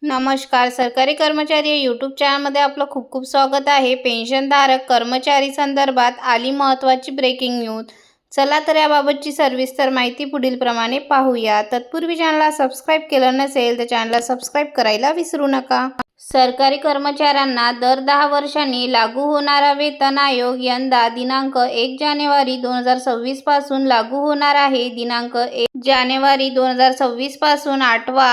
नमस्कार. सरकारी कर्मचारी या यूट्यूब चॅनलमध्ये आपलं खूप खूप स्वागत आहे. पेन्शनधारक कर्मचारी संदर्भात आली महत्त्वाची ब्रेकिंग न्यूज. चला तर याबाबतची सविस्तर माहिती पुढीलप्रमाणे पाहूया. तत्पूर्वी चॅनलला सबस्क्राईब केलं नसेल तर चॅनलला सबस्क्राईब करायला विसरू नका. सरकारी कर्मचाऱ्यांना दर 10 वर्षांनी लागू होणारा वेतन आयोग यंदा दिनांक 1 जानेवारी 2026 पासून लागू होणार आहे. दिनांक 1 जानेवारी 2026 पासून 8वा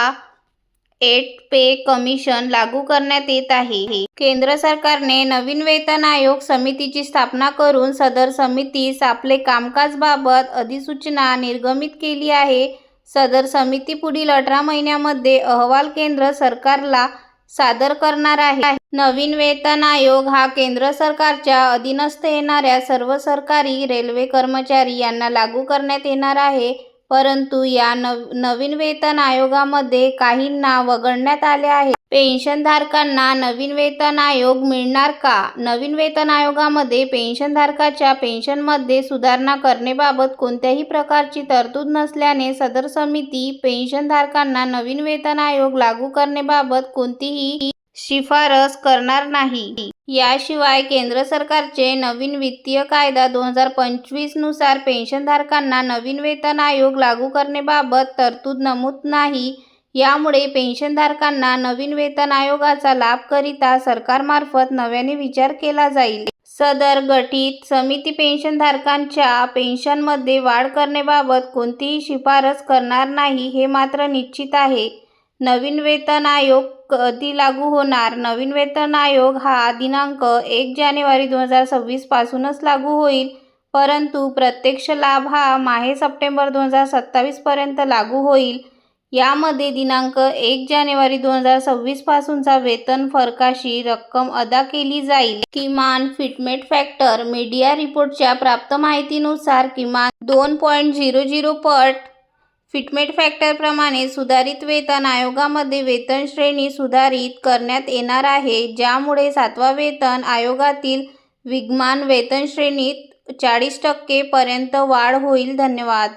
8 पे कमिशन लागू करण्यात येत आहे. केंद्र सरकारने नवीन वेतन आयोग समितीची स्थापना करून सदर समितीस आपले कामकाजाबाबत अधिसूचना निर्गमित केली आहे. सदर समिती पुढील 18 महिन्यांमध्ये अहवाल केंद्र सरकारला सादर करणार आहे. नवीन वेतन आयोग हा केंद्र सरकारच्या अधीनस्थ येणाऱ्या सर्व सरकारी रेल्वे कर्मचारी यांना लागू करण्यात येणार आहे. परंतु या नवीन वेतन आयोगामध्ये काहींना वगळण्यात आले आहे. पेन्शनधारकांना नवीन वेतन आयोग मिळणार का? नवीन वेतन आयोगामध्ये पेन्शनधारकाच्या पेन्शनमध्ये सुधारणा करण्याबाबत कोणत्याही प्रकारची तरतूद नसल्याने सदर समिती पेन्शनधारकांना नवीन वेतन आयोग लागू करण्याबाबत कोणतीही शिफारस करणार नाही. याशिवाय केंद्र सरकारचे नवीन वित्तीय कायदा 2025 नुसार पेन्शनधारकांना नवीन वेतन आयोग लागू करण्याबाबत तरतूद नमूद नाही. यामुळे पेन्शनधारकांना नवीन वेतन आयोगाचा लाभ करिता सरकारमार्फत नव्याने विचार केला जाईल. सदर गठीत समिती पेन्शनधारकांच्या पेन्शनमध्ये वाढ करण्याबाबत कोणतीही शिफारस करणार नाही हे मात्र निश्चित आहे. नवीन वेतन आयोग कधी लागू होणार? नवीन वेतन आयोग हा दिनांक 1 जानेवारी 2026 पासूनच लागू होईल. परंतु प्रत्यक्ष लाभ हा माहे सप्टेंबर 2027 पर्यंत लागू होईल. यामध्ये दिनांक 1 जानेवारी 2026 पासूनचा वेतन फरकाशी रक्कम अदा केली जाईल. किमान फिटमेट फॅक्टर मीडिया रिपोर्टच्या प्राप्त माहितीनुसार किमान 2.00 पट फिटमेट फॅक्टरप्रमाणे सुधारित वेतन आयोगामध्ये वेतन श्रेणी सुधारित करण्यात येणार आहे. ज्यामुळे 7व्या वेतन आयोगातील विद्यमान वेतन श्रेणीत 40% पर्यंत वाढ होईल. धन्यवाद.